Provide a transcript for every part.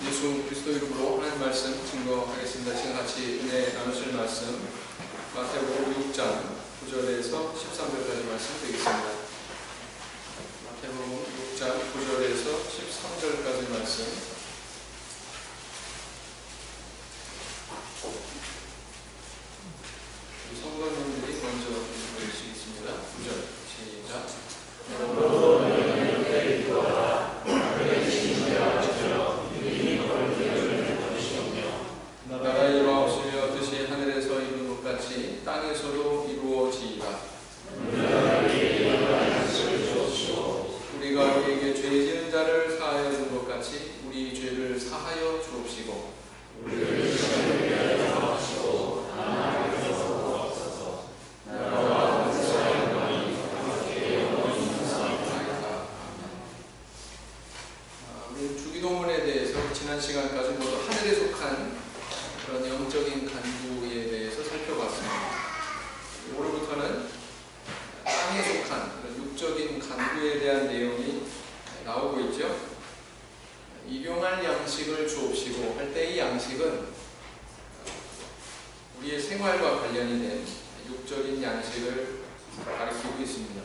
예수 그리스도 이름으로 하나님 말씀 증거하겠습니다. 지금 같이 은혜 나누실 말씀 마태복음 6장 9절에서 13절까지 말씀 되겠습니다. 마태복음 6장 9절에서 13절까지 말씀. 우리 성도님들이 먼저 읽으시겠습니다. 9절 시작. 나라의 이루어지며 뜻이 하늘에서 이룬 것 같이 땅에서도 이루어지이다. 우리가 우리에게 죄 지은 자를 사하여 준 것 같이 우리 죄를 사하여 주옵시고 우리 주기도문에 대해서 지난 시간까지 모두 하늘에 속한 그런 영적인 간구에 대해서 살펴봤습니다. 오늘부터는 땅에 속한 그런 육적인 간구에 대한 내용이 나오고 있죠. 일용할 양식을 주옵시고 할 때 이 양식은 우리의 생활과 관련이 된 육적인 양식을 가리키고 있습니다.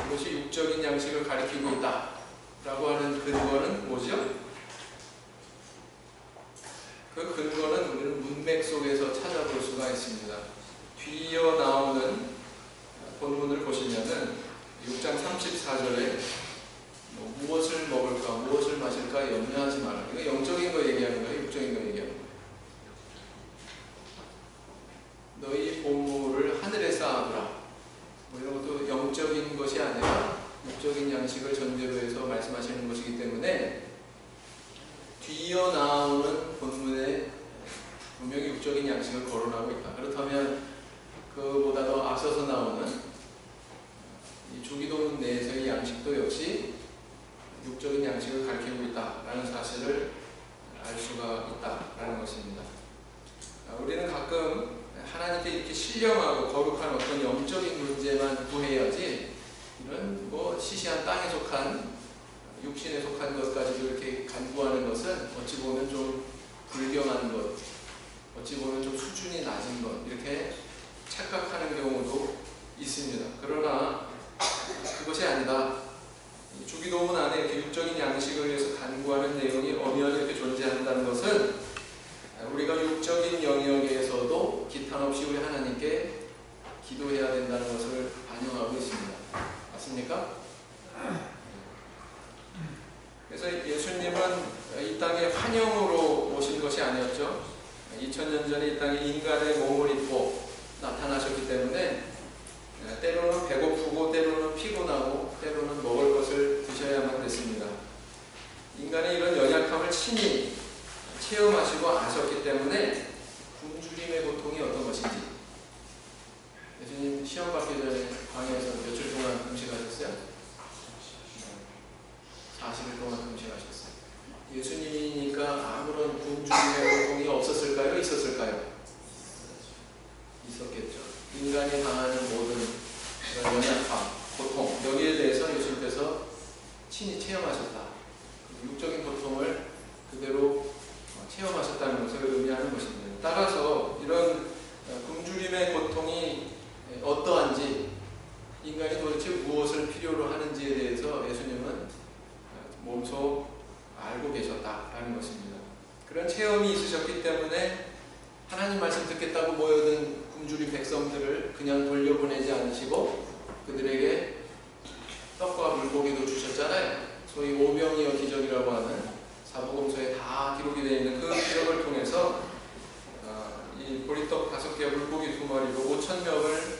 이것이 육적인 양식을 가리키고 있다라고 하는 근거는 뭐죠? 그 근거는 우리는 문맥 속에서 찾아볼 수가 있습니다. 뒤이어 나오는 본문을 보시면은 6장 34절에 무엇을 먹을까, 무엇을 마실까 염려하지 마라. 이거 영적인 거 얘기하는 거예요? 육적인 거 얘기하는 거예요? 너희 보물을 하늘에 쌓아두라. 뭐 이런 것도 영적인 것이 아니라 육적인 양식을 전제로 해서 말씀하시는 것이기 때문에 뒤이어 나오는 본문에 분명히 육적인 양식을 거론하고 있다. 그렇다면 그보다 더 앞서서 나오는 이 주기도문 내에서의 양식도 역시 육적인 양식을 가리키고 있다라는 사실을 알 수가 있다라는 것입니다. 우리는 가끔 하나님께 이렇게 신령하고 거룩한 어떤 영적인 문제만 구해야지 이런 뭐 시시한 땅에 속한 육신에 속한 것까지도 이렇게 간구하는 것은 어찌 보면 좀 불경한 것, 어찌 보면 좀 수준이 낮은 것 이렇게 착각하는 경우도 있습니다. 그러나 그것이 아니다. 주기도문 안에 이렇게 육적인 양식을 위해서 간구하는 내용이 엄연히 이렇게 존재한다는 것은 우리가 육적인 영역에서도 기탄 없이 우리 하나님께 기도해야 된다는 것을 반영하고 있습니다. 맞습니까? 그래서 예수님은 이 땅에 환영으로 오신 것이 아니었죠. 2000년 전에 이 땅에 인간의 몸을 입고 나타나셨기 때문에 때로는 배고프고 때로는 피곤하고 때로는 먹을 것을 드셔야만 됐습니다. 인간의 이런 연약함을 친히 체험하시고 아셨기 때문에 굶주림의 고통이 어떤 것인지. 예수님 시험 받기 전에 광야에서 며칠 동안 금식하셨어요? 40일 동안 금식하셨어요. 예수님이니까 아무런 굶주림의 고통이 없었을까요? 있었을까요? 있었겠죠. 인간이 당하는 모든 연약함, 고통, 여기에 대해서 예수님께서 친히 체험하셨다. 육적인 고통을 그대로 체험하셨다는 것을 의미하는 것입니다. 따라서 이런 굶주림의 고통이 어떠한지, 인간이 도대체 무엇을 필요로 하는지에 대해서 예수님은 몸소 알고 계셨다라는 것입니다. 그런 체험이 있으셨기 때문에 하나님 말씀 듣겠다고 모여든 굶주린 백성들을 그냥 돌려보내지 않으시고 그들에게 떡과 물고기도 주셨잖아요. 소위 오병이어 기적이라고 하는 사복음서에 다 기록이 되어 있는 그 기적을 통해서 이 보리떡 5개와 물고기 2마리로 5,000명을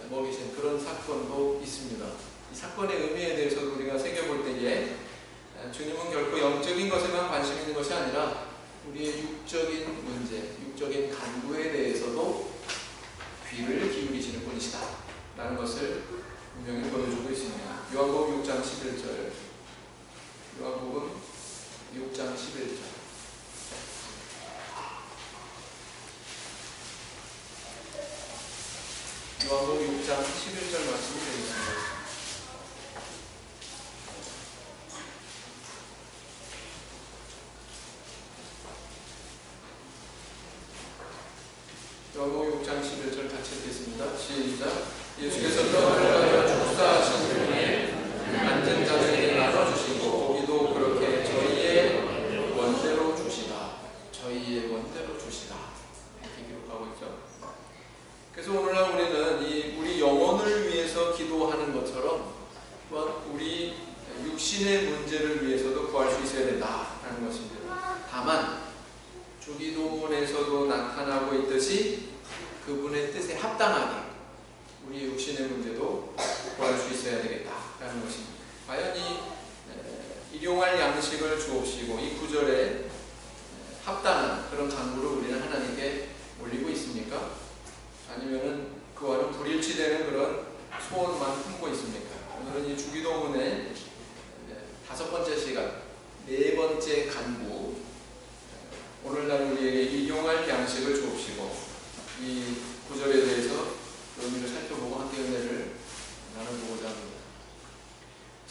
먹이신 그런 사건도 있습니다. 이 사건의 의미에 대해서도 우리가 새겨볼 때에 주님은 결코 영적인 것에만 관심 있는 것이 아니라 우리의 육적인 문제, 육적인 간구에 대해서도 귀를 기울이시는 분이시다 라는 것을 분명히 보여주고 있습니다. 요한복음 6장 11절, 요한복음 6장 11절. 요한복음 6장 11절 말씀이 되겠습니다. 예수께서 떡을 가져 축사하신 후에 앉은 자들에게 나눠주시고 고기도 그렇게 저희의 원대로 주시다. 저희의 원대로 주시다. 이렇게 기록하고 있죠. 그래서 오늘날 우리는 우리 영혼을 위해서 기도하는 것처럼 또한 우리 육신의 문제를 위해서도 구할 수 있어야 된다는 것입니다. 다만 주기도문에서도 나타나고 있듯이 그분의 뜻에 합당하게 우리 육신의 문제도 구할 수 있어야 되겠다라는 것입니다. 과연 이 일용할 양식을 주옵시고 이 구절에 합당한 그런 간구를 우리는 하나님께 올리고 있습니까? 아니면은 그와는 불일치되는 그런 소원만 품고 있습니까? 오늘은 이 주기도문의 5번째 시간, 4번째 간구, 오늘날 우리에게 일용할 양식을 주옵시고 이 구절에 대해서 의미를 살펴보고 함께 은혜를 나눠보고자 합니다.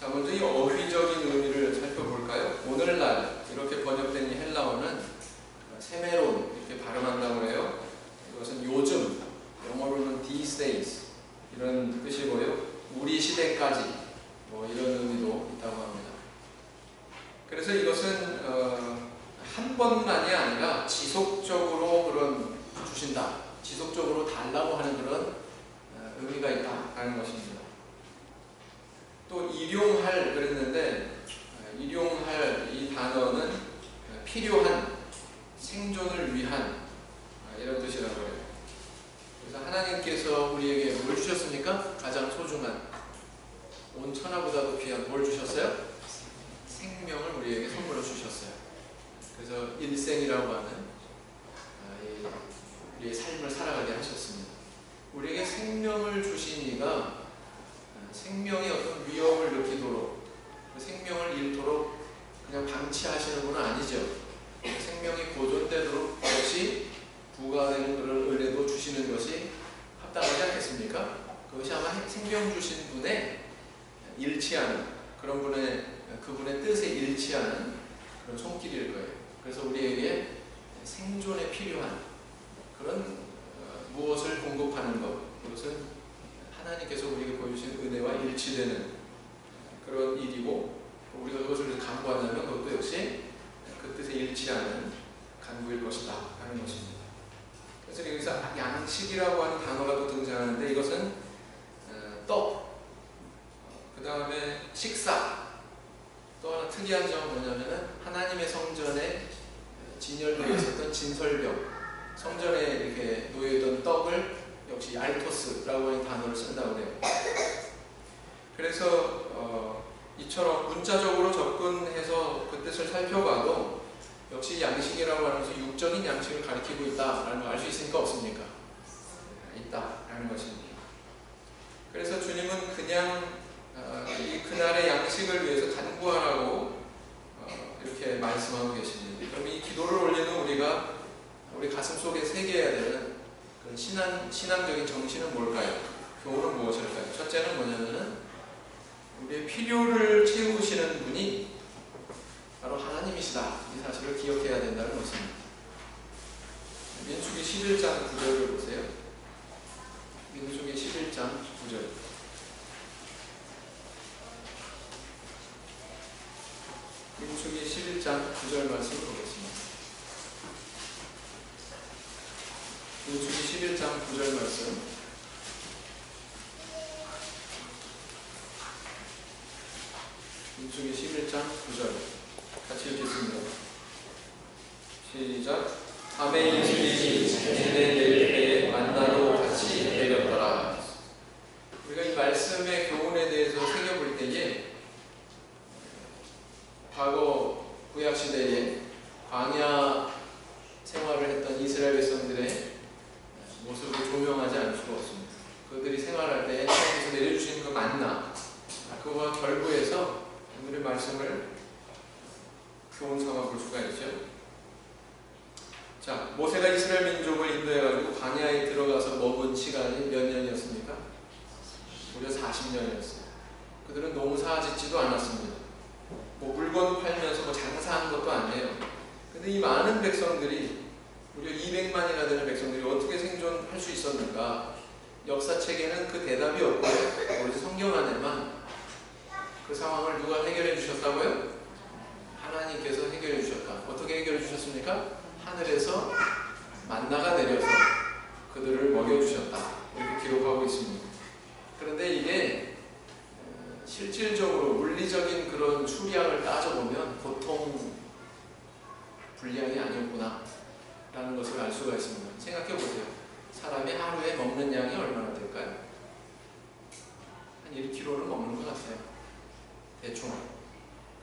자, 먼저 이 어휘적인 의미를 살펴볼까요? 오늘날 이렇게 번역된 이 헬라어는 세메론 이렇게 발음한다고 해요. 이것은 요즘, 영어로는 these days 이런 뜻이고요. 우리 시대까지 이런 의미도 있다고 합니다. 그래서 이것은 한 번만이 아니라 지속적으로 그런 주신다, 지속적으로 달라고 하는 그런 의미가 있다는 것입니다. 또 일용할 그랬는데 일용할 이 단어는 필요한, 생존을 위한 이런 뜻이라고 해요. 그래서 하나님께서 우리에게 뭘 주셨습니까? 가장 소중한, 온 천하보다도 귀한 뭘 주셨어요? 생명을 우리에게 선물로 주셨어요. 그래서 일생이라고 하는 우리의 삶을 살아가게 하셨습니다. 우리에게 생명을 주신 이가 생명의 어떤 위협을 느끼도록, 그 생명을 잃도록 그냥 방치하시는 분은 아니죠. 생명이 보존되도록 역시 부과되는 그런 은혜도 주시는 것이 합당하지 않겠습니까? 그것이 아마 생명 주신 분의 일치하는, 그분의 뜻에 일치하는 그런 손길일 거예요. 그래서 우리에게 생존에 필요한 그런 무엇을 공급하는 것, 그것은 하나님께서 우리에게 보여주신 은혜와 일치되는 그런 일이고, 우리가 그것을 간구한다면 그것도 역시 그 뜻에 일치하는 간구일 것이다 하는 것입니다. 그래서 여기서 양식이라고 하는 단어가 또 등장하는데 이것은 떡, 그 다음에 식사, 또 하나 특이한 점은 뭐냐면은 하나님의 성전에 진열되어 있었던 진설병, 성전에 이렇게 놓여있던 떡을 역시 알토스라고 하는 단어를 쓴다고 해요. 그래서 이처럼 문자적으로 접근해서 그 뜻을 살펴봐도 역시 양식이라고 하는 것은 육적인 양식을 가리키고 있다라는 걸 알 수 있으니까 없습니까? 있다라는 것입니다. 그래서 주님은 그냥 이 그날의 양식을 위해서 간구하라고 이렇게 말씀하고 계십니다. 그럼 이 기도를 올리는 우리가 우리 가슴 속에 새겨야 되는 그런 신앙적인 정신은 뭘까요? 교훈은 무엇일까요? 첫째는 뭐냐면은 우리의 필요를 채우시는 분이 바로 하나님이시다, 이 사실을 기억해야 된다는 것입니다. 민수기 11장 9절을 보세요. 민수기 11장 9절. 민수기 11장 9절 말씀을 보겠습니다. 민수기 11장 9절 말씀. 민수기 11장 9절 같이 읽겠습니다. 시작. 밤에 일찍이 자기네 내릴 때에 만나도 같이 내렸더라. 우리가 이 말씀의 교훈에 대해서 새겨볼 때에 과거 구약시대에 광야 생활을 했던 이스라엘 백성들의 모습을 조명하지 않을 수가 없습니다. 그들이 생활할 때 하나님께서 내려주시는 그 만나, 그와 결부해서 오늘의 말씀을 교훈 삼아 볼 수가 있죠. 자, 모세가 이스라엘 민족을 인도해가지고 광야에 들어가서 머문 시간이 몇 년이었습니까? 무려 40년이었어요. 그들은 농사 짓지도 않았습니다. 물건 팔면서 장사한 것도 아니에요. 근데 이 많은 백성들이, 무려 200만이나 되는 백성들이 어떻게 생존할 수 있었는가? 역사책에는 그 대답이 없고요. 오로지 성경 안에만 그 상황을 누가 해결해 주셨다고요? 하나님께서 해결해 주셨다. 어떻게 해결해 주셨습니까? 하늘에서 만나가 내려서 그들을 먹여주셨다. 이렇게 기록하고 있습니다. 그런데 이게 실질적으로 물리적인 그런 수량을 따져보면 보통 분량이 아니었구나 라는 것을 알 수가 있습니다. 생각해 보세요. 사람이 하루에 먹는 양이 얼마나 될까요? 한 1kg는 먹는 것 같아요. 대충.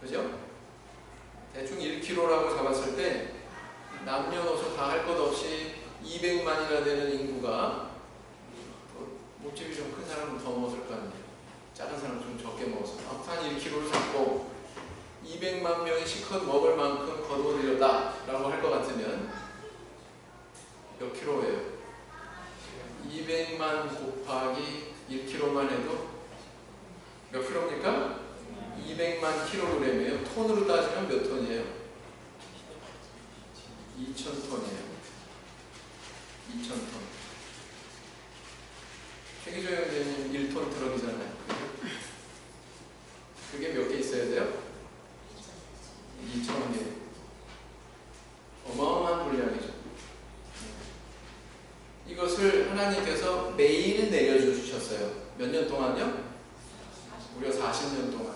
그죠? 대충 1kg라고 잡았을 때 남녀노소 다 할 것 없이 200만이나 되는 인구가 몸집이 좀 큰 사람은 더 먹었을 거 아니에요. 작은 사람은 좀 적게 먹었어. 한 1kg를 잡고 200만 명이 실컷 먹을 만큼 거두어들였다 라고 할 것 같으면 몇 킬로예요? 200만 곱하기 1kg만 해도 몇 킬로입니까? 200만 킬로그램이에요. 톤으로 따지면 몇 톤이에요? 2,000톤이에요. 2,000톤. 최기조 형제님 1톤 트럭이잖아요. 그게 몇 개 있어야 돼요? 2,000개. 어마어마한 분량이죠. 이것을 하나님께서 매일 내려주셨어요. 몇 년 동안요? 무려 40년 동안.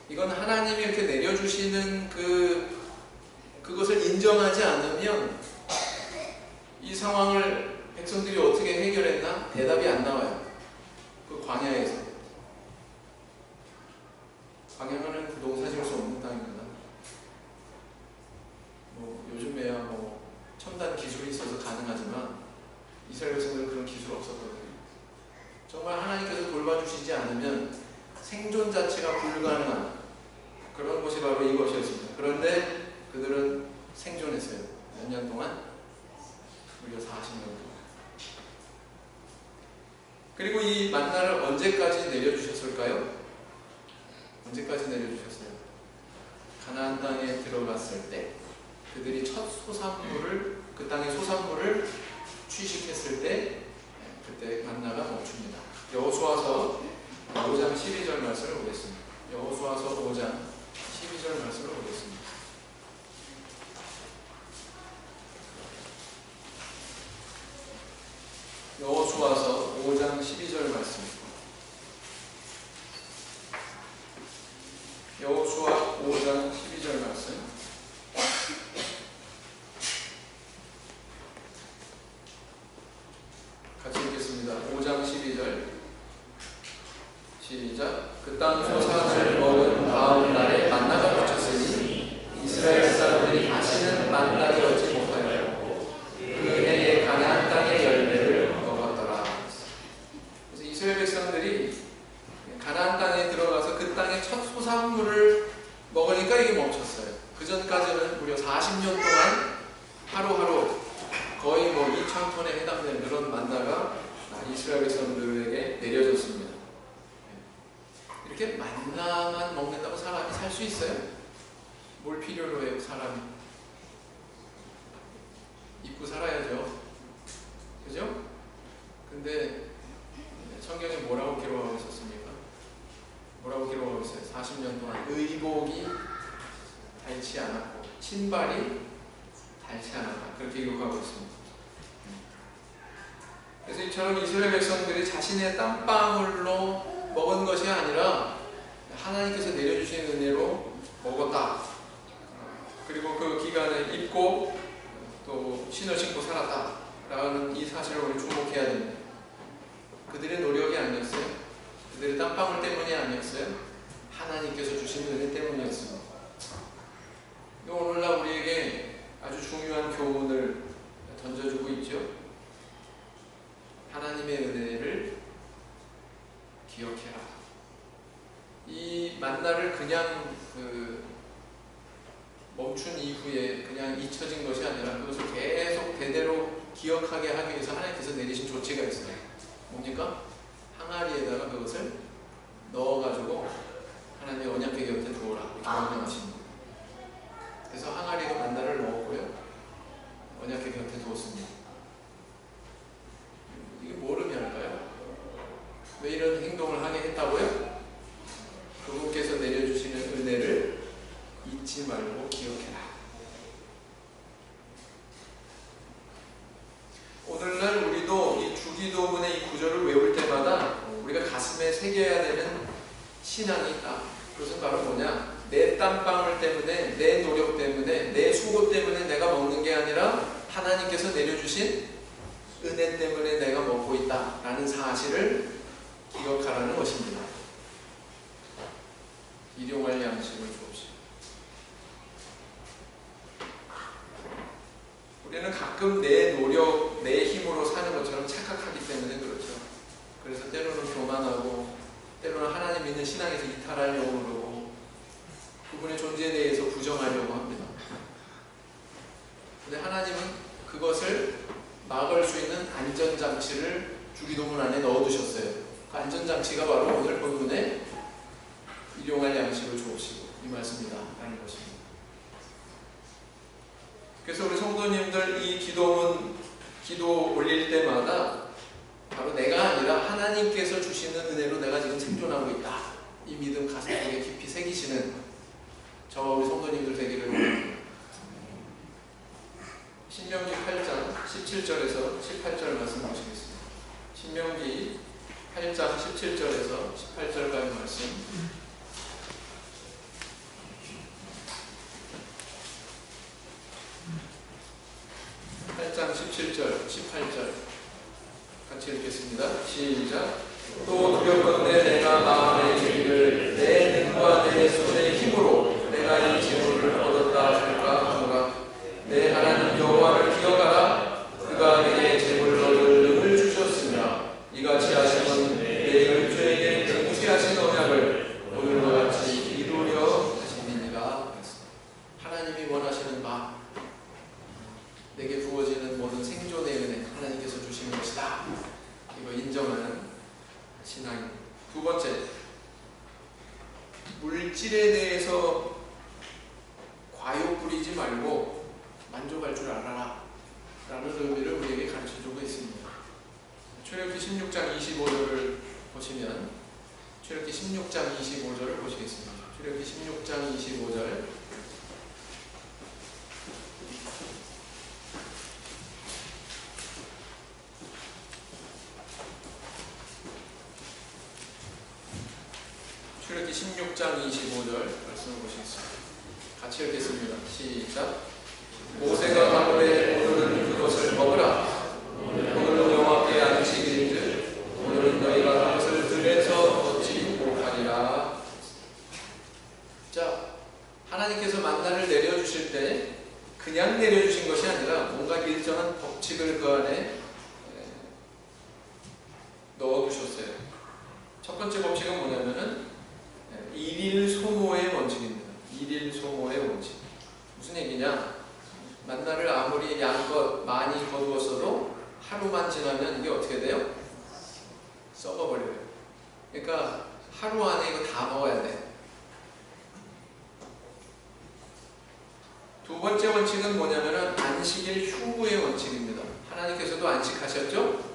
이건 하나님이 이렇게 내려주시는 그것을 인정하지 않으면 이 상황을 백성들이 어떻게 해결했나? 대답이 안 나와요. 그 광야에서. 광야는 농사 지을 수 없는 땅입니다. 요즘에야 첨단 기술이 있어서 가능하지만 이스라엘 백성들은 그런 기술 없었거든요. 정말 하나님께서 돌봐주시지 않으면 생존 자체가 불가능한 그런 곳이 바로 이것이었습니다. 그런데 그들은 생존했어요. 몇 년 동안? 무려 40년 동안. 그리고 이 만나를 언제까지 내려주셨을까요? 언제까지 내려주셨어요? 가나안 땅에 들어갔을 때 그들이 첫 소산물을 그 땅의 소산물을 취식했을 때 그때 만나가 멈춥니다. 여호수아서 5장 12절 말씀을 보겠습니다. 여호수아서 5장 12절 말씀을 보겠습니다. 여호수아서 5장 12절 말씀. 여호수아 5장 12절 말씀. 같이 읽겠습니다. 5장 12절. 시작. 그 땅 소산을 먹은 다음 날에 만나가 멈췄으니 이스라엘 사람들이 다시는 만나를 얻지 못하였고 그 해에 가나안 땅의 열매를 먹었더라. 그래서 이스라엘 백성들이 가나안 땅에 들어가서 그 땅의 첫 소산물을 먹으니까 이게 멈췄어요. 그 전까지는 무려 40년 동안 하루하루 거의 2,000톤에 해당되는 그런 만나가 이스라엘 백성들에게 내려졌습니다. 이렇게 만나만 먹는다고 사람이 살 수 있어요? 뭘 필요로 해요, 사람이? 입고 살아야죠. 그죠? 근데 성경에 뭐라고 기록하고 있었습니까? 뭐라고 기록하고 있어요? 40년 동안 의복이 닳지 않았고 신발이 닳지 않았다. 그렇게 기록하고 있습니다. 그래서 이처럼 이스라엘 백성들이 자신의 땀방울로 먹은 것이 아니라 하나님께서 내려주신 은혜로 먹었다. 그리고 그 기간에 입고 또 신을 신고 살았다. 라는 이 사실을 우리 주목해야 됩니다. 그들의 노력이 아니었어요. 그들의 땀방울 때문이 아니었어요. 하나님께서 주신 은혜 때문이었습니다. 오늘날 우리에게 아주 중요한 교훈을 던져주고 있죠. 하나님의 은혜를 기억해라. 이 만나를 그냥 멈춘 이후에 그냥 잊혀진 것이 아니라 그것을 계속 대대로 기억하게 하기 위해서 하나님께서 내리신 조치가 있어요. 뭡니까? 항아리에다가 그것을 넣어가지고 하나님의 언약궤 곁에 두어라. 이렇게 명령하십니다. 그래서 항아리에 만나를 넣었고요. 언약궤 곁에 두었습니다. 이게 뭘 의미할까요? 섬겨야 되는 신앙이 있다. 그것은 바로 뭐냐? 내 땀방울 때문에, 내 노력 때문에, 내 수고 때문에 내가 먹는 게 아니라 하나님께서 내려주신 은혜 때문에 내가 먹고 있다라는 사실을 기억하라는 것입니다. 일용할 양식을 주옵시고. 우리는 가끔 내 노력, 내 힘으로 사는 것처럼 착각하기 때문에 그렇죠. 그래서 때로는 교만하고, 때로는 하나님 믿는 신앙에서 이탈하려고 그러고, 그분의 존재에 대해서 부정하려고 합니다. 근데 하나님은 그것을 막을 수 있는 안전장치를 주기도문 안에 넣어두셨어요. 그 안전장치가 바로 오늘 본문에 일용할 양식을 주옵시고 이 말씀이다 라는 것입니다. 그래서 우리 성도님들 이 기도 올릴 때마다 바로 내가 아니라 하나님께서 주시는 은혜로 내가 지금 생존하고 있다. 이 믿음 가슴속에 깊이 새기시는 저와 우리 성도님들 되기를 원합니다. 신명기 8장 17절에서 18절 말씀 보시겠습니다. 신명기 8장 17절에서 18절까지 말씀. 8장 17절, 18절 같이 읽겠습니다. 시작. 또 두렵건대 내가 마음에 이르기를 내 눈과 내 손의 힘으로 내가 이 재물을 얻었다 할까 하노라. 내 하나님 여호와를 기억하라. 그가 내게 재물을 얻을 능을 주셨으며 이같이 하시면 내 열조에게 맹세하신 언약을 오늘과 같이 이루려 하시니라. 하나님이 원하시는 바, 내게 부어지는 모든 생존의 은혜 하나님께서 주시는 것이다. 이거 인정하는 신앙입니다. 두 번째, 물질에 대해서 과욕 부리지 말고 만족할 줄 알아라 라는 의미를 우리에게 가르쳐주고 있습니다. 출애굽기 16장 25절을 보시면, 출애굽기 16장 25절을 보시겠습니다. 출애굽기 16장 25절. 출애굽기 16장 25절 말씀을 보시겠습니다. 같이 읽겠습니다. 시작. 모세가 가로되 오늘은 그것을 먹으라. 오늘은 여호와께 안식일인즉 오늘은 너희가 그것을 들에서 얻지 못하리라. 자, 하나님께서 만나를 내려주실 때 그냥 내려주신 것이 아니라 뭔가 일정한 법칙을 그 안에 넣어두셨어요. 첫 번째 법칙은 뭐냐면은 일일 소모의 원칙입니다. 일일 소모의 원칙. 무슨 얘기냐? 만나를 아무리 양껏 많이 거두었어도 하루만 지나면 이게 어떻게 돼요? 썩어버려요. 그러니까 하루 안에 이거 다 먹어야 돼. 두 번째 원칙은 뭐냐면은 안식일 휴무의 원칙입니다. 하나님께서도 안식하셨죠?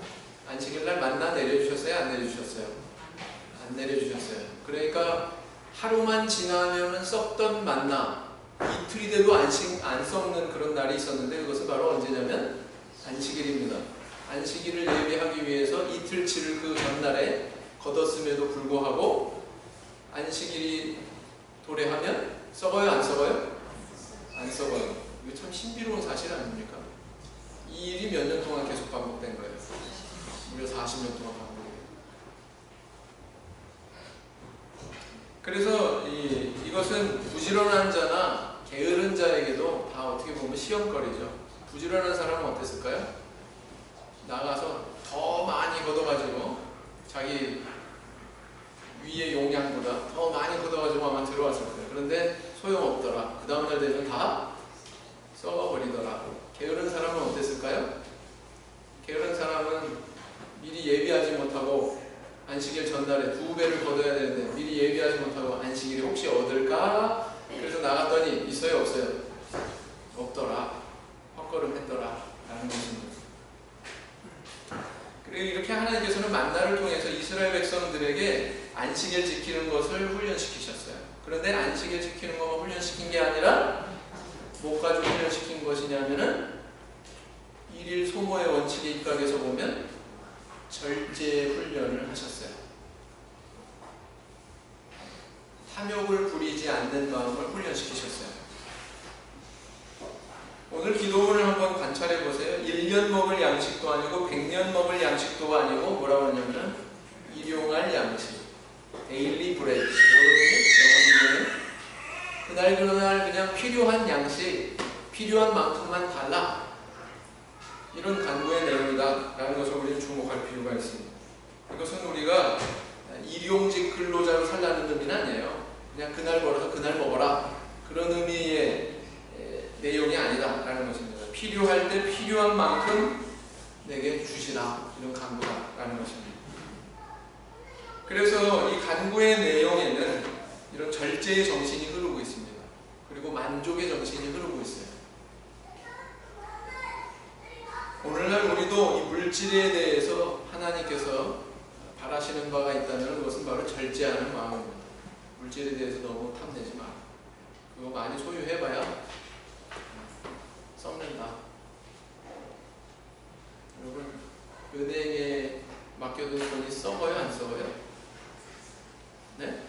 안식일날 만나 내려주셨어요? 안 내려주셨어요? 안 내려주셨어요. 그러니까 하루만 지나면 썩던 만나, 이틀이 돼도 안 썩는 그런 날이 있었는데 그것은 바로 언제냐면 안식일입니다. 안식일을 예비하기 위해서 이틀치를 그 전날에 거뒀음에도 불구하고 안식일이 도래하면 썩어요? 안 썩어요? 안 썩어요. 이거 참 신비로운 사실 아닙니까? 이 일이 몇 년 동안 계속 반복된 거예요. 무려 40년 동안 반복돼요. 그래서 이것은 부지런한 자나 게으른 자에게도 다 어떻게 보면 시험거리죠. 부지런한 사람은 어땠을까요? 나가서 더 많이 걷어가지고 자기 위의 용량보다 더 많이 걷어가지고 아마 들어왔을 거예요. 그런데 소용없더라. 그 다음날 되면 다 썩어버리더라. 게으른 사람은 어땠을까요? 게으른 사람은 미리 예비하지 못하고 안식일 전날에 2배를 거둬야 되는데 미리 예비하지 못하고 안식일이 혹시 얻을까? 그래서 나갔더니 있어요? 없어요? 없더라. 헛걸음했더라 라는 것입니다. 그리고 이렇게 하나님께서는 만나를 통해서 이스라엘 백성들에게 안식일 지키는 것을 훈련시키셨어요. 그런데 안식일 지키는 것만 훈련시킨 게 아니라 뭐까지 훈련시킨 것이냐면은 일일 소모의 원칙에 입각해서 보면 절제 훈련을 하셨어요. 탐욕을 부리지 않는 마음을 훈련시키셨어요. 오늘 기도문을 한번 관찰해 보세요. 1년 먹을 양식도 아니고 100년 먹을 양식도 아니고 뭐라고 하냐면 일용할 양식, 데일리 브레드. 그날 그냥 필요한 양식, 필요한 만큼만 달라. 이런 간구의 내용이다 라는 것을 우리는 주목할 필요가 있습니다. 이것은 우리가 일용직 근로자로 살라는 의미는 아니에요. 그냥 그날 벌어서 그날 먹어라, 그런 의미의 내용이 아니다 라는 것입니다. 필요할 때 필요한 만큼 내게 주시라, 이런 간구다 라는 것입니다. 그래서 이 간구의 내용에는 이런 절제의 정신이 흐르고 있습니다. 그리고 만족의 정신이 흐르고 있어요. 오늘날 우리도 이 물질에 대해서 하나님께서 바라시는 바가 있다면 그것은 바로 절제하는 마음입니다. 물질에 대해서 너무 탐내지 마. 그거 많이 소유해봐야 썩는다. 여러분, 은행에 맡겨둔 돈이 썩어요, 안 썩어요? 네?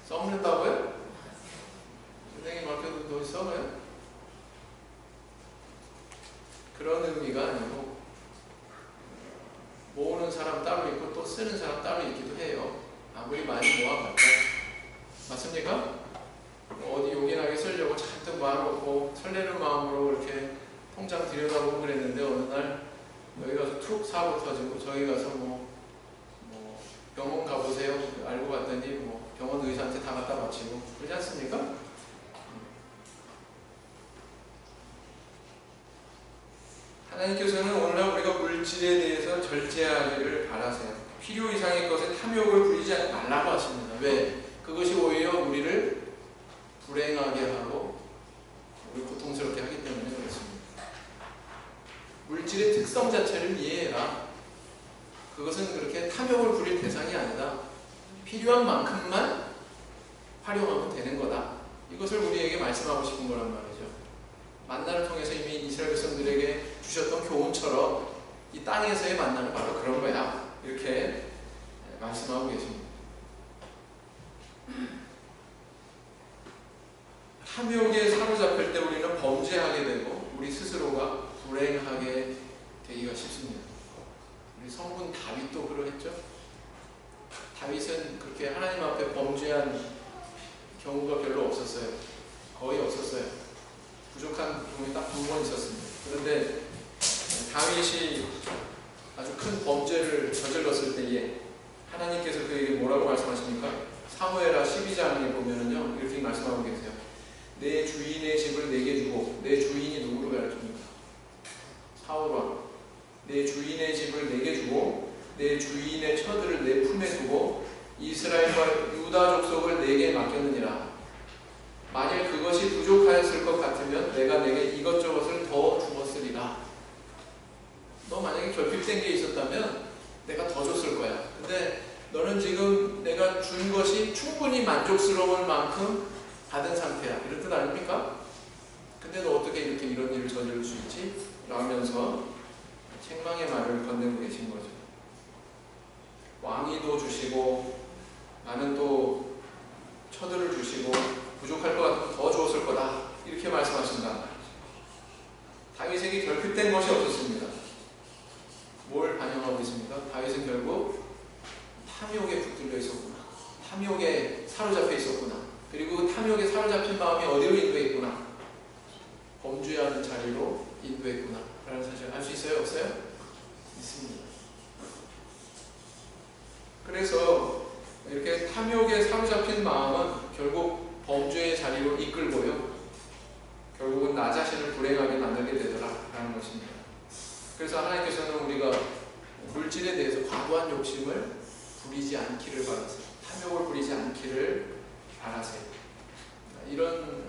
썩는다고요? 은행에 맡겨둔 돈이 썩어요? 그런 의미가 아니고, 모으는 사람 따로 있고 또 쓰는 사람 따로 있기도 해요. 아무리 많이 모아봤자. 맞습니까? 어디 요긴하게 쓰려고 잔뜩 모아놓고 설레는 마음으로 이렇게 통장 들여다보고 그랬는데 어느 날 여기 가서 툭 사고 터지고 저기 가서 뭐 병원 가보세요. 알고 봤더니 병원 의사한테 다 갖다 바치고 그러지 않습니까? 하나님께서는 오늘날 우리가 물질에 대해서 절제하기를 바라세요. 필요 이상의 것에 탐욕을 부리지 말라고 하십니다. 왜? 그것이 오히려 우리를 불행하게 하고 우리 고통스럽게 하기 때문에 그렇습니다. 물질의 특성 자체를 이해해라. 그것은 그렇게 탐욕을 부릴 대상이 아니다. 필요한 만큼만 활용하면 되는 거다. 이것을 우리에게 말씀하고 싶은 거란 말이죠. 만나를 통해서 이미 이스라엘 백성들에게 주셨던 교훈처럼 이 땅에서의 만나는 바로 그런 거야. 이렇게 말씀하고 계십니다. 탐욕에 사로잡힐 때 우리는 범죄하게 되고 우리 스스로가 불행하게 되기가 쉽습니다. 우리 성분 다윗도 그러했죠. 다윗은 그렇게 하나님 앞에 범죄한 경우가 별로 없었어요. 거의 없었어요. 부족한 부분이 딱 2번 있었습니다. 그런데 다윗이 아주 큰 범죄를 저질렀을 때에 하나님께서 그에게 뭐라고 말씀하십니까? 사무엘하 12장에 보면은요, 이렇게 말씀하고 계세요. 내 주인의 집을 내게 주고, 내 주인이 누구를 가르칩니까? 사울왕. 내 주인의 집을 내게 주고, 내 주인의 처들을 내 품에 두고, 이스라엘과 유다 족속을 내게 맡겼느니라. 만일 그것이 부족하였을 것 같으면 내가 내게 이것저것을 더 주었으리라. 너 만약에 결핍된 게 있었다면 내가 더 줬을 거야. 근데 너는 지금 내가 준 것이 충분히 만족스러울 만큼 받은 상태야. 이런 뜻 아닙니까? 근데 너 어떻게 이렇게 이런 일을 저지를 수 있지? 라면서 책망의 말을 건네고 계신 거죠. 왕위도 주시고 나는 또 처들을 주시고 부족할 것 같으면 더 주었을 거다. 이렇게 말씀하신다. 다윗에게 결핍된 것이 없었습니다. 뭘 반영하고 있습니까? 다윗은 결국 탐욕에 붙들려 있었구나. 탐욕에 사로잡혀 있었구나. 그리고 그 탐욕에 사로잡힌 마음이 어디로 인도했구나. 범죄하는 자리로 인도했구나. 라는 사실을 알 수 있어요? 없어요? 있습니다. 그래서 이렇게 탐욕에 사로잡힌 마음은 결국 범죄의 자리로 이끌고요. 결국은 나 자신을 불행하게 만들게 되더라. 라는 것입니다. 그래서 하나님께서는 우리가 물질에 대해서 과도한 욕심을 부리지 않기를 바라세요. 탐욕을 부리지 않기를 바라세요. 이런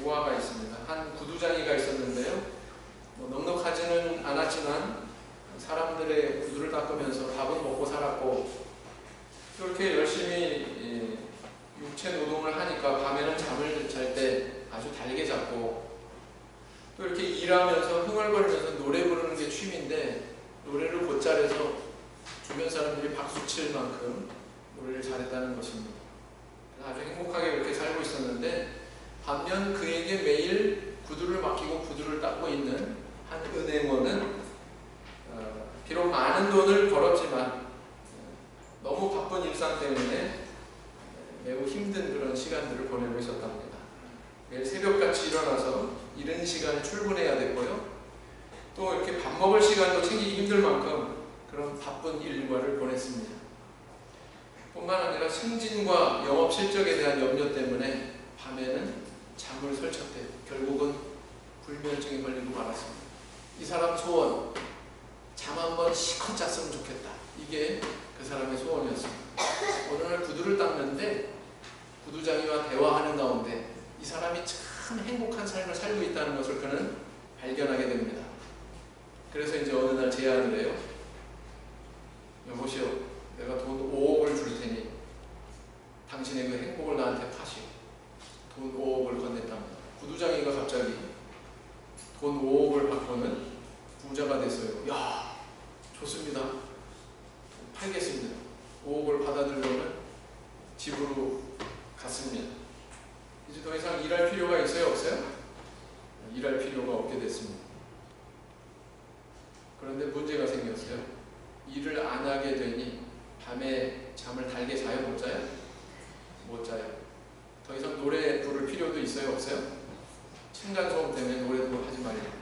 우화가 있습니다. 한 구두장이가 있었는데요. 넉넉하지는 않았지만 사람들의 구두를 닦으면서 밥은 먹고 살았고 그렇게 열심히 육체 노동을 하니까 밤에는 잠을 잘 때 아주 달게 잤고 또 이렇게 일하면서 흥얼거리면서 노래 부르는 게 취미인데 노래를 곧잘해서 주변 사람들이 박수칠 만큼 노래를 잘했다는 것입니다. 아주 행복하게 그렇게 살고 있었는데, 반면 그에게 매일 구두를 맡기고 구두를 닦고 있는 한 은행원은 비록 많은 돈을 벌었지만 너무 바쁜 일상 때문에 매우 힘든 그런 시간들을 보내고 있었답니다. 매일 새벽같이 일어나서 이른 시간에 출근해야 됐고요. 또 이렇게 밥 먹을 시간도 챙기기 힘들 만큼 그런 바쁜 일과를 보냈습니다. 뿐만 아니라 승진과 영업 실적에 대한 염려 때문에 밤에는 잠을 설쳤대요. 결국은 불면증에 걸리고 말았습니다. 이 사람 소원, 잠 한번 시컷 잤으면 좋겠다. 이게 그 사람의 소원이었습니다. 어느 날 구두를 닦는데 구두장이와 대화하는 가운데 이 사람이 참 행복한 삶을 살고 있다는 것을 그는 발견하게 됩니다. 그래서 이제 어느 날 제안을 해요. 여보시오, 내가 돈 5억을 줄 테니 당신의 그 행복을 나한테 파시오. 돈 5억을 건넸답니다. 구두장이가 갑자기 돈 5억을 받고는 부자가 됐어요. 야, 좋습니다. 팔겠습니다. 5억을 받아들려면 집으로 갔습니다. 이제 더 이상 일할 필요가 있어요? 없어요? 일할 필요가 없게 됐습니다. 그런데 문제가 생겼어요. 일을 안 하게 되니 밤에 잠을 달게 자요? 못 자요? 못 자요. 더 이상 노래 부를 필요도 있어요? 없어요? 층간소음 때문에 노래도 하지 말고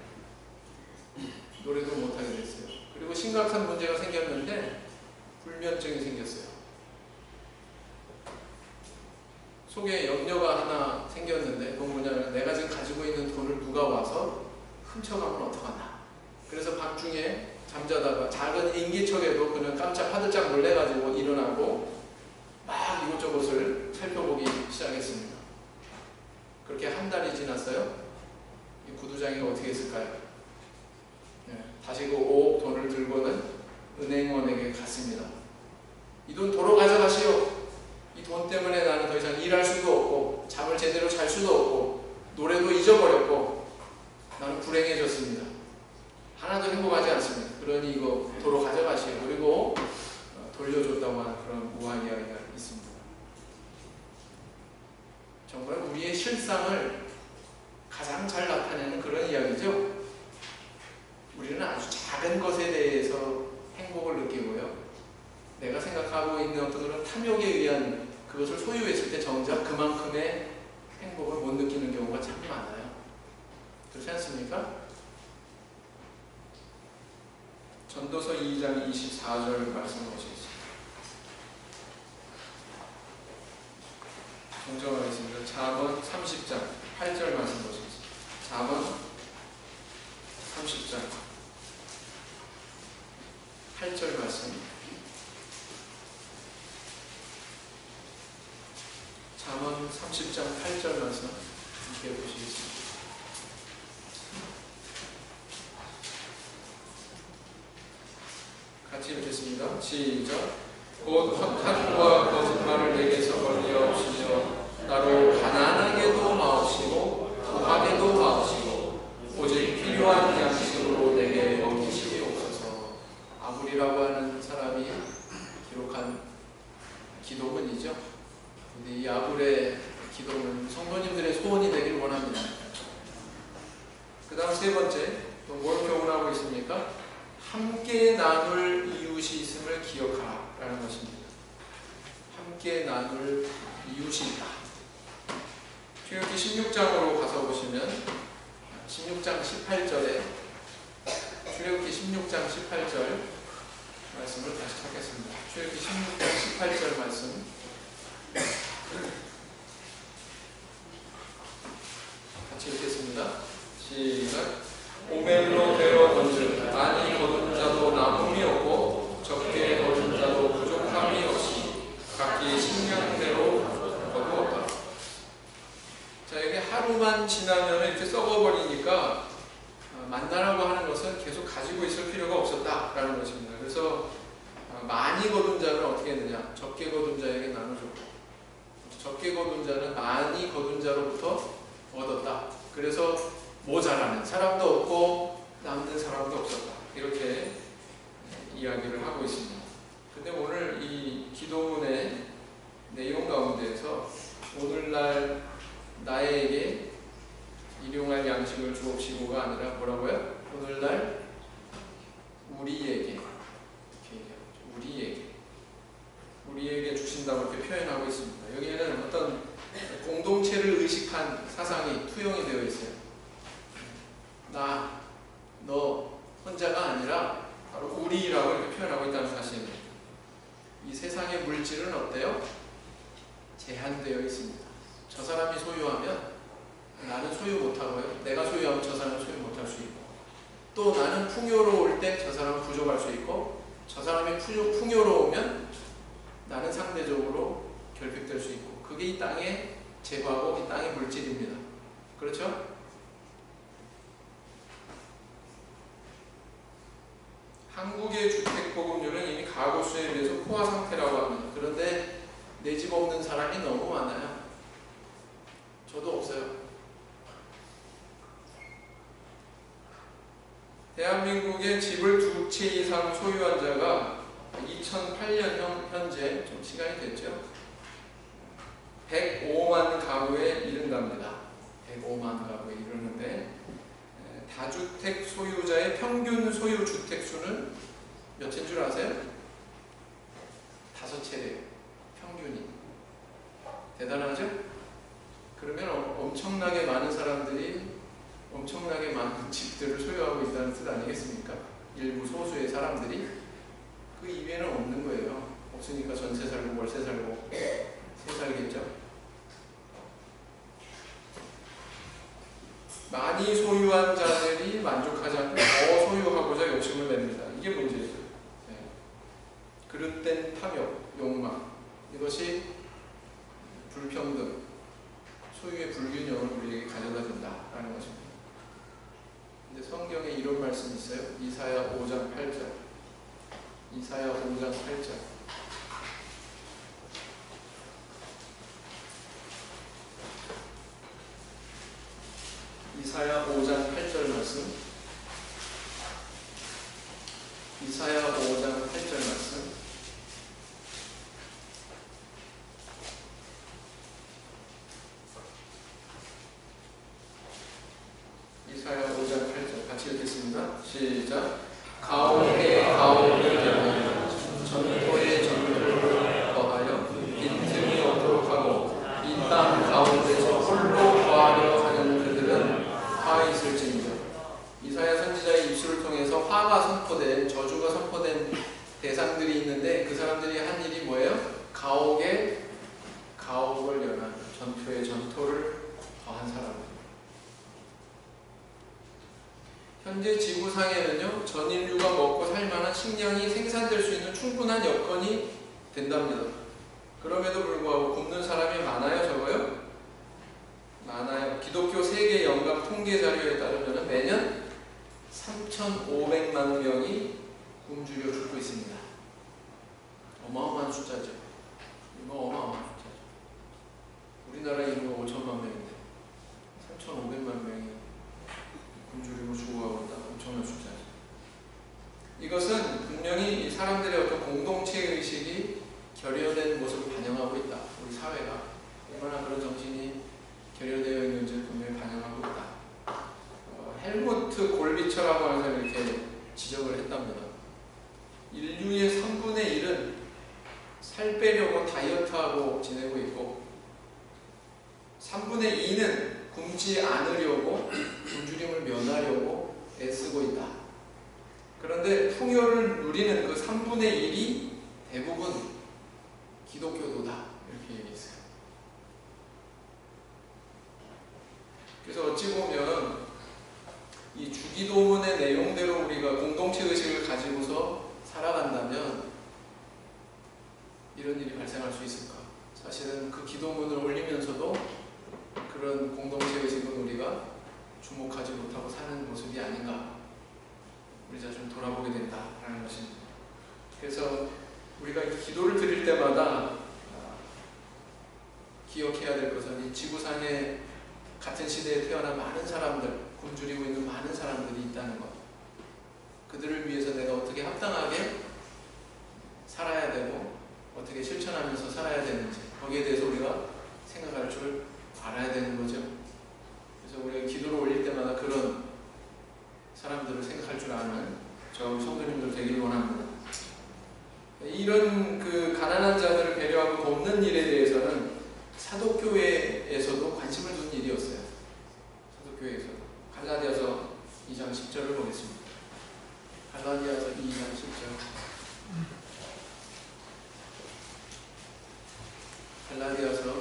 노래도 못하게 됐어요. 그리고 심각한 문제가 생겼는데 불면증이 생겼어요. 속에 염려가 하나 생겼는데 그건 뭐냐면 내가 지금 가지고 있는 돈을 누가 와서 훔쳐가면 어떡하나. 그래서 밤중에 잠자다가 작은 인기척에도 그는 깜짝 화들짝 놀래가지고 일어나고 막 이곳저곳을 살펴보기 시작했습니다. 그렇게 한 달이 지났어요. 이 구두장이가 어떻게 했을까요? 다시 그 5억 돈을 들고는 은행원에게 갔습니다. 이 돈 도로 가져가시오. 이 돈 때문에 나는 더 이상 일할 수도 없고 잠을 제대로 잘 수도 없고 노래도 잊어버렸고 나는 불행해졌습니다. 하나도 행복하지 않습니다. 그러니 이거 도로 가져가시오. 그리고 돌려줬다고 하는 그런 우화 이야기가 있습니다. 정말 우리의 실상을 가장 잘 나타내는 그런 이야기죠. 우리는 아주 작은 것에 대해서 행복을 느끼고요. 내가 생각하고 있는 어떤 그런 탐욕에 의한 그것을 소유했을 때 정작 그만큼의 행복을 못 느끼는 경우가 참 많아요. 그렇지 않습니까? 전도서 2장 24절 말씀 보시겠습니다. 정정하겠습니다. 잠언 30장 8절 말씀 보시겠습니다. 잠언 30장 8절 말씀. 잠언 30장 8절 말씀 함께 보시겠습니다. 같이 읽겠습니다. 시작. 곧 헛함과 거짓말을 내게서 멀리하옵시며 나로 가난하게도 마옵시고 부하게도 마옵시고 오직 필요한 양식으로 내게 먹이시옵소서. 아굴이라고 하는 사람이 기록한 기도문이죠. 근데 이 아굴의 기도는 성도님들의 소원이 되길 원합니다. 그 다음 세 번째, 또 뭘 교훈하고 있습니까? 함께 나눌 이웃이 있음을 기억하라 라는 것입니다. 함께 나눌 이웃이 있다. 출애굽기 16장으로 가서 보시면 16장 18절에 출애굽기 16장 18절 말씀을 다시 찾겠습니다. 출애굽기 16장 18절 말씀 같이 읽겠습니다. 시작. 오멜로 베어 던진 많이 거둔 자도 남음이 없고 적게 거둔 자도 부족함이 없이 각기 식량대로 거두었다. 자, 이게 하루만 지나면 이렇게 썩어버리니까 만나라고 하는 것은 계속 가지고 있을 필요가 없었다라는 것입니다. 그래서 많이 거둔 자는 어떻게 했느냐? 적게 거둔 자에게 나눠줬고 적게 거둔 자는 많이 거둔 자로부터 얻었다. 그래서 모자라는 사람도 없고 남는 사람도 없었다. 이렇게 이야기를 하고 있습니다. 근데 오늘 이 기도문의 내용 가운데에서 오늘날 나에게 일용할 양식을 주옵시고가 아니라 뭐라고요? 오늘날 우리에게, 이렇게 얘기하죠. 우리에게 주신다고 이렇게 표현하고 있습니다. 여기에는 어떤 공동체를 의식한 사상이 투영이 되어 있어요. 나, 너 혼자가 아니라 바로 우리라고 이렇게 표현하고 있다는 사실입니다. 이 세상의 물질은 어때요? 제한되어 있습니다. 저 사람이 소유하면 나는 소유 못하고요. 내가 소유하면 저 사람은 소유 못할 수 있고, 또 나는 풍요로울 때 저 사람은 부족할 수 있고, 저 사람이 풍요로우면 나는 상대적으로 결핍될 수 있고, 그게 이 땅의 재화고 이 땅의 물질입니다. 그렇죠? 한국의 주택보급률은 이미 가구수에 비해서 포화 상태라고 합니다. 그런데 내 집 없는 사람이 너무 많아요. 저도 없어요. 대한민국의 집을 2채 이상 소유한 자가 2008년 현재 좀 시간이 됐죠. 105만 가구에 이른답니다. 105만 가구에 이르는데 다주택 소유자의 평균 소유 주택 수는 몇인 줄 아세요? 5채래요. 평균이. 대단하죠? 그러면 엄청나게 많은 사람들이 엄청나게 많은 집들을 소유하고 있다는 뜻 아니겠습니까? 일부 소수의 사람들이. 그 이외에는 없는 거예요. 없으니까 전세 살고 월세 살고 새 살겠죠. 많이 소유한 자들이 만족하지 않고 더 소유하고자 욕심을 냅니다. 이게 문제죠. 네. 그릇된 탐욕, 욕망, 이것이 불평등, 소유의 불균형을 우리에게 가져다 준다라는 것입니다. 근데 성경에 이런 말씀이 있어요. 이사야 5장 8절. 이사야 5장 8절. 이사야 5장 8절 말씀. 이사야 5장 8절 말씀. 이사야 5장 8절 같이 읽겠습니다. 시작. 가옥의 가옥을 대하여 전토의 전토를 더하여 빈틈이 없도록 하고 이 땅 가운데서 홀로 거하려 하는 그들은 화 있을지니라. 이사야 선지자의 입술을 통해서 화가 선포된, 저주가 선포된 대상들이 있는데 그 사람들이 한 일이 뭐예요? 가옥에 가옥을 연한, 전토에 전토를 더한 사람들. 현재 지구상에는요, 전 인류가 먹고 살 만한 식량이 생산될 수 있는 충분한 여건이 된답니다. 그럼에도 불구하고 굶는 사람이 많아요, 적어요? 많아요. 기독교 세계 연간 통계 자료에 따르면 매년 3,500만 명이 굶주려 죽고 있습니다. 어마어마한 숫자죠. 이거 어마어마한 숫자죠. 우리나라 인구가 5천만 명인데 3,500만 명이 굶주리고 죽어가고 있다. 엄청난 숫자죠. 이것은 분명히 사람들의 어떤 공동체 의식이 결여된 모습을 반영하고 있다. 우리 사회가 얼마나 그런 정신이 결여되어 있는지 분명히 반영하고 있다. 헬무트 골비처라고 하는 사람이 이렇게 지적을 했답니다. 인류의 3분의 1은 살 빼려고 다이어트하고 지내고 있고 3분의 2는 굶지 않으려고 굶주림을 면하려고 애쓰고 있다. 그런데 풍요를 누리는 그 3분의 1이 대부분 기독교도다. 이렇게 얘기했어요. 그래서 어찌 보면 이 주기도문의 내용대로 우리가 공동체 의식을 가지고서 살아간다면 이런 일이 발생할 수 있을까? 사실은 그 기도문을 올리면서도 그런 공동체 의식은 우리가 주목하지 못하고 사는 모습이 아닌가, 우리 자신을 돌아보게 된다라는 것입니다. 그래서 우리가 기도를 드릴 때마다 기억해야 될 것은 이 지구상에 같은 시대에 태어난 많은 사람들, 굶주리고 있는 많은 사람들이 있다는 것. 그들을 위해서 내가 어떻게 합당하게 살아야 되고 어떻게 실천하면서 살아야 되는지, 거기에 대해서 우리가 생각할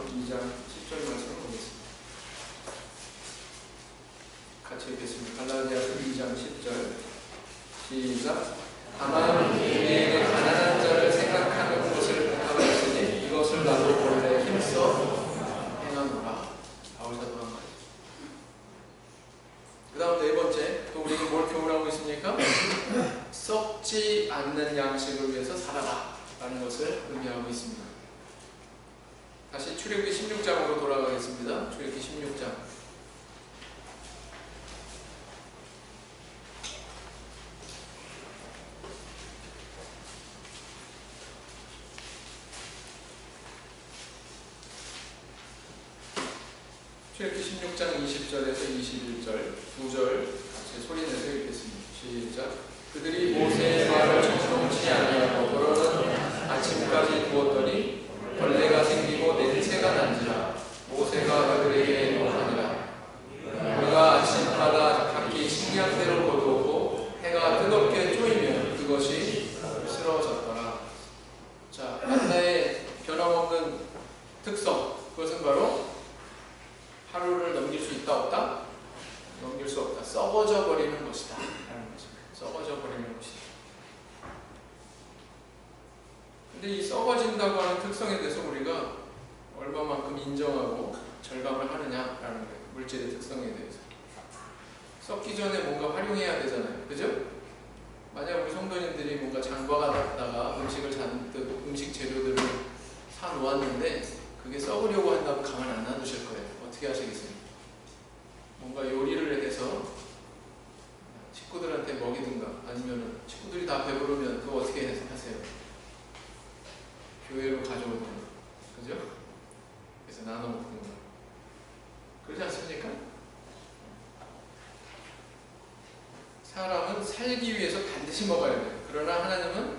2장 10절 말씀을 보겠습니다. 같이 읽겠습니다. 갈라디아서 2장 10절 시작. 다만 우리에게 가난한 자를 생각하는 것을 부탁하고 있으니 이것을 나도 본래 힘써 행하노라. 바울 사도가 한 말이죠. 그 다음 네 번째, 또 우리에게 뭘 교훈하고 있습니까? 썩지 않는 양식을 위해서 살아라 라는 것을 의미하고 있습니다. 다시 출애굽기 16장으로 돌아가겠습니다. 출애굽기 16장. 출애굽기 16장 20절에서 21절 2절 같이 소리내서 읽겠습니다. 시작. 그들이 모세의 말을 청종치 아니하고 더러는 아침까지 두었더니 벌레가 생기고 냄새가 난지라. 모세가 그들에게 말하니라. 우리가 아침마다 각기 식량대로 거두고 해가 뜨겁게 쪼이면 그것이 쓰러졌더라. 자, 만나의 변함없는 특성, 그것은 바로 하루를 넘길 수 있다 없다? 넘길 수 없다. 썩어져 버리는 것이다 라는 것입니다. 썩어져 버리는 것이다. 근데 이 썩어진다고 하는 특성에 대해서 우리가 얼마만큼 인정하고 절감을 하느냐라는 거예요. 물질의 특성에 대해서. 썩기 전에 뭔가 활용해야 되잖아요. 그죠? 만약 우리 성도님들이 뭔가 장과가 났다가 음식을 잔뜩, 음식 재료들을 사 놓았는데 그게 썩으려고 한다고 가만 안 놔두실 거예요. 어떻게 하시겠습니까? 뭔가 요리를 해서 식구들한테 먹이든가 아니면 식구들이 다 배부르면 그거 어떻게 하세요? 교회로 가져오든가, 그죠? 그래서 나눠 먹든가 그러지 않습니까? 사람은 살기 위해서 반드시 먹어야 돼요. 그러나 하나님은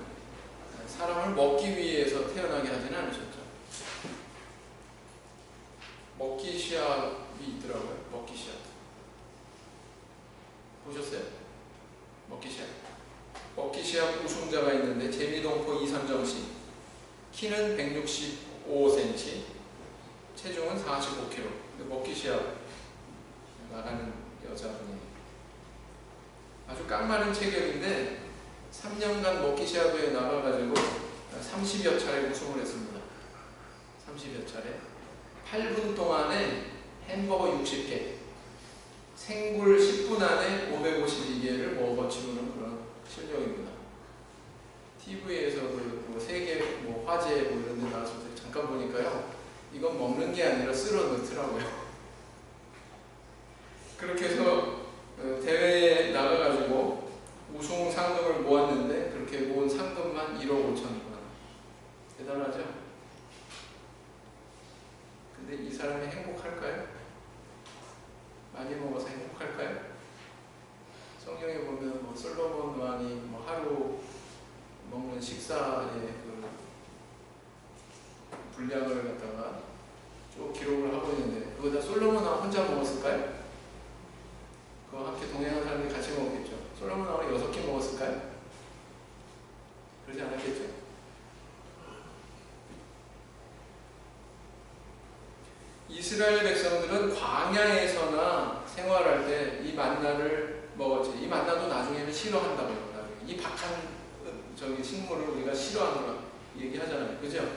사람을 먹기 위해서 태어나게 하지는 않으셨죠. 먹기 시합이 있더라고요. 먹기 시합 보셨어요? 먹기 시합. 먹기 시합 우승자가 있는데 재미동포 이선정씨, 키는 165cm, 체중은 45kg. 먹기 시합 나가는 여자분이 아주 깡마른 체격인데 3년간 먹기 시합에 나가가지고 30여 차례 우승을 했습니다. 30여 차례. 8분 동안에 햄버거 60개, 생굴 10분 안에 552개를 먹어치우는 그런 실력입니다. TV에서도 뭐 세계 뭐 화제 뭐 이런 데 나와서 잠깐 보니까요, 이건 먹는 게 아니라 쓸어 넣더라고요. 그렇게 해서 대회에 나가가지고 우승 상금을 모았는데 그렇게 모은 상금만 1억 5천만 원. 대단하죠? 근데 이 사람이 행복할까요? 많이 먹어서 행복할까요? 성경에 보면 뭐 솔로몬 왕이 뭐 하루 먹는 식사의 그 분량을 갖다가 쭉 기록을 하고 있는데 그거 다 솔로몬 왕 혼자 먹었을까요? 그거 함께 동행한 사람들이 같이 먹었겠죠. 솔로몬 왕이 6개 먹었을까요? 그러지 않았겠죠. 이스라엘 백성들은 광야에서나 생활할 때 이 만나를 먹었지. 이 만나도 나중에는 싫어한다고요. 나중에. 이 박한 식물을 우리가 싫어하노라 얘기하잖아요. 그죠?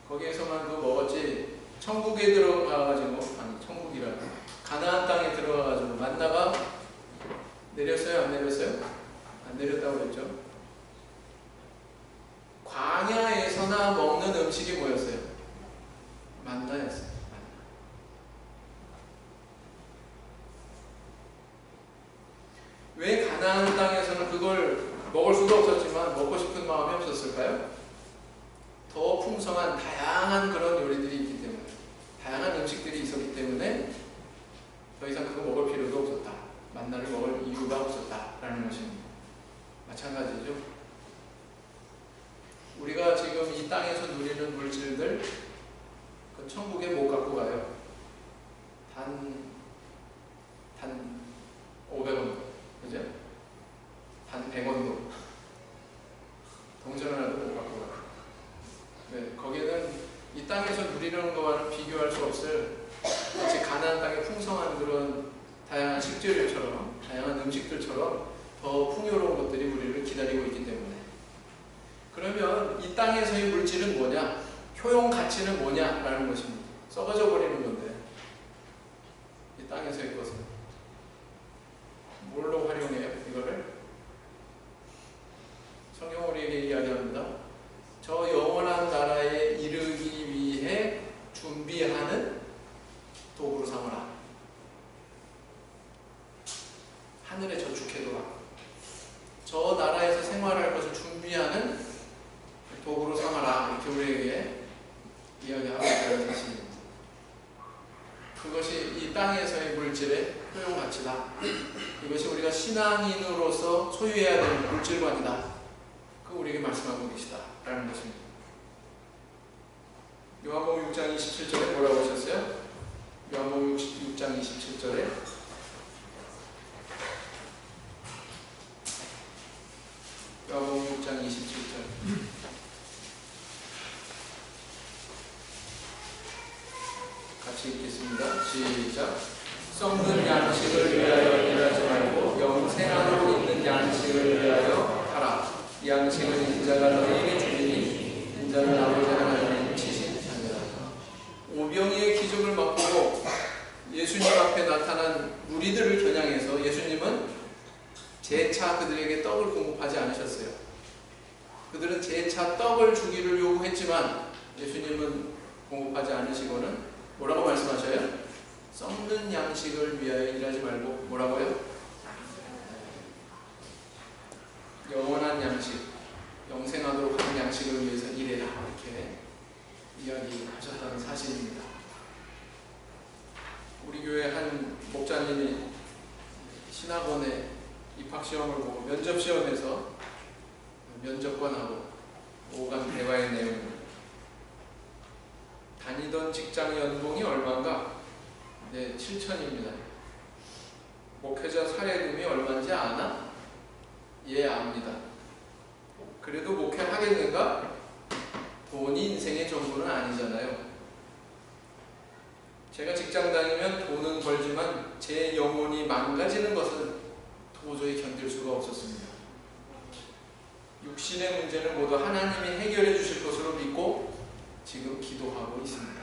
거기에서만 그거 먹었지. 천국에 들어가가지고, 아니 천국이라 가나안 땅에 들어가가지고 만나가 내렸어요? 안 내렸어요? 안 내렸다고 그랬죠. 광야에서나 먹는 음식이 뭐였어요? 만나였어요. 왜 가나안 땅에서는 그걸 먹을 수도 없었지만 먹고 싶은 마음이 없었을까요? 더 풍성한 다양한 그런 요리들이 있기 때문에, 다양한 음식들이 있었기 때문에 더 이상 그거 먹을 필요도 없었다. 만나를 먹을 이유가 없었다라는 것입니다. 마찬가지죠. 우리가 지금 이 땅에서 누리는 물질들 그 천국에 못 갖고 가요. 단 500원, 그죠? 단 100원도 동전 하나도 못 갖고 가요. 네, 거기에는 이 땅에서 누리는 거와는 비교할 수 없을 마치 가나안 땅의 풍성한 그런 다양한 식재료처럼, 다양한 음식들처럼 더 풍요로운 것들이 우리를 기다리고 있기 때문에. 그러면 이 땅에서의 물질은 뭐냐? 효용 가치는 뭐냐라는 것입니다. 썩어져 버리는 건데, 이 땅에서의 것은 뭘로 활용해요? 이거를 성경 우리에게 이야기합니다. 저 영원한 나라에 이르기 위해 준비하는 도구로 삼아라. 하늘에 저축해둬라. 저 나라에서 생활할 것을 준비하는 도구로 삼아라. 이렇게 우리에게 이야기하고 있다는 사실입니다. 그것이 이 땅에서의 물질의 효용 가치다. 이것이 우리가 신앙인으로서 소유해야 되는 물질관이다. 그 우리에게 말씀하고 계시다라는 것입니다. 요한복음 6장 27절에 뭐라고 하셨어요? 요한복음 6장 27절에 요한복음 6장 27절 같이 읽겠습니다. 시작. 썩는 양식을 위하여 일하지 말고 영생하도록 있는 양식을 위하여 하라. 이 양식은 인자가 너희에게 주리니 인자는 아버지 하나님의 치신 자녀라. 오병이의 기적을 맛보고 예수님 앞에 나타난 무리들을 겨냥해서 예수님은 재차 그들에게 떡을 공급하지 않으셨어요. 그들은 재차 떡을 주기를 요구했지만 예수님은 공급하지 않으시고는 뭐라고 말씀하셔요? 썩는 양식을 위하여 일하지 말고 뭐라고요? 영원한 양식, 영생하도록 하는 양식을 위해서 일해라. 이렇게 이야기하셨다는 사실입니다. 우리 교회 한 목자님이 신학원에 입학시험을 보고 면접시험에서 면접관하고 오간 대화의 내용입니다. 다니던 직장 연봉이 얼마인가? 네, 7천입니다. 목회자 사례금이 얼마인지 아나? 예, 압니다. 그래도 목회하겠는가? 돈이 인생의 전부는 아니잖아요. 제가 직장 다니면 돈은 벌지만 제 영혼이 망가지는 것은 도저히 견딜 수가 없었습니다. 육신의 문제는 모두 하나님이 해결해 주실 것으로 믿고 지금 기도하고 있습니다.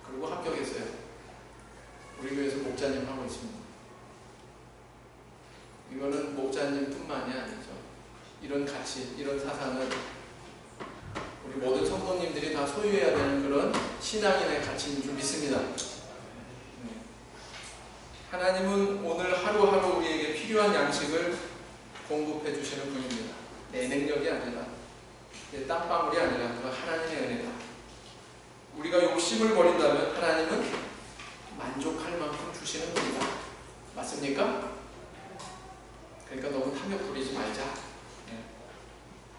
그리고 합격했어요. 우리 교회에서 목자님 하고 있습니다. 이거는 목자님뿐만이 아니죠. 이런 가치, 이런 사상은 우리 모든 성도님들이 다 소유해야 되는 그런 신앙인의 가치인 줄 믿습니다. 하나님은 오늘 하루하루 우리에게 필요한 양식을 공급해 주시는 분입니다. 내 능력이 아니라, 내 땀방울이 아니라 그건 하나님의 은혜다. 우리가 욕심을 버린다면 하나님은 만족할 만큼 주시는 분이다. 맞습니까? 그러니까 너무 탐욕 부리지 말자.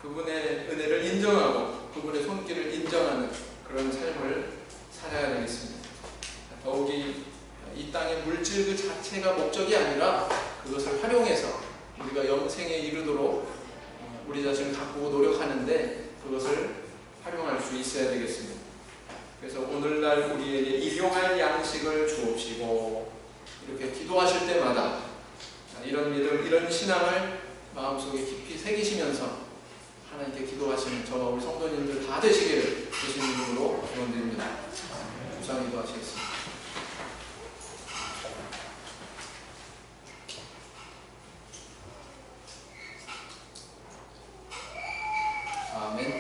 그분의 은혜를 인정하고 그분의 손길을 인정하는 그런 삶을 살아야 되겠습니다. 더욱이 이 땅의 물질 그 자체가 목적이 아니라 그것을 활용해서 우리가 영생에 이르도록 우리 자신을 가꾸고 노력하는데 그것을 활용할 수 있어야 되겠습니다. 그래서 오늘날 우리에게 일용할 양식을 주옵시고 이렇게 기도하실 때마다 이런 믿음, 이런 신앙을 마음속에 깊이 새기시면서 하나님께 기도하시는 저와 우리 성도님들 다 되시기를 주신 이름으로 기원드립니다. 우상 기도하시겠습니다. 아멘.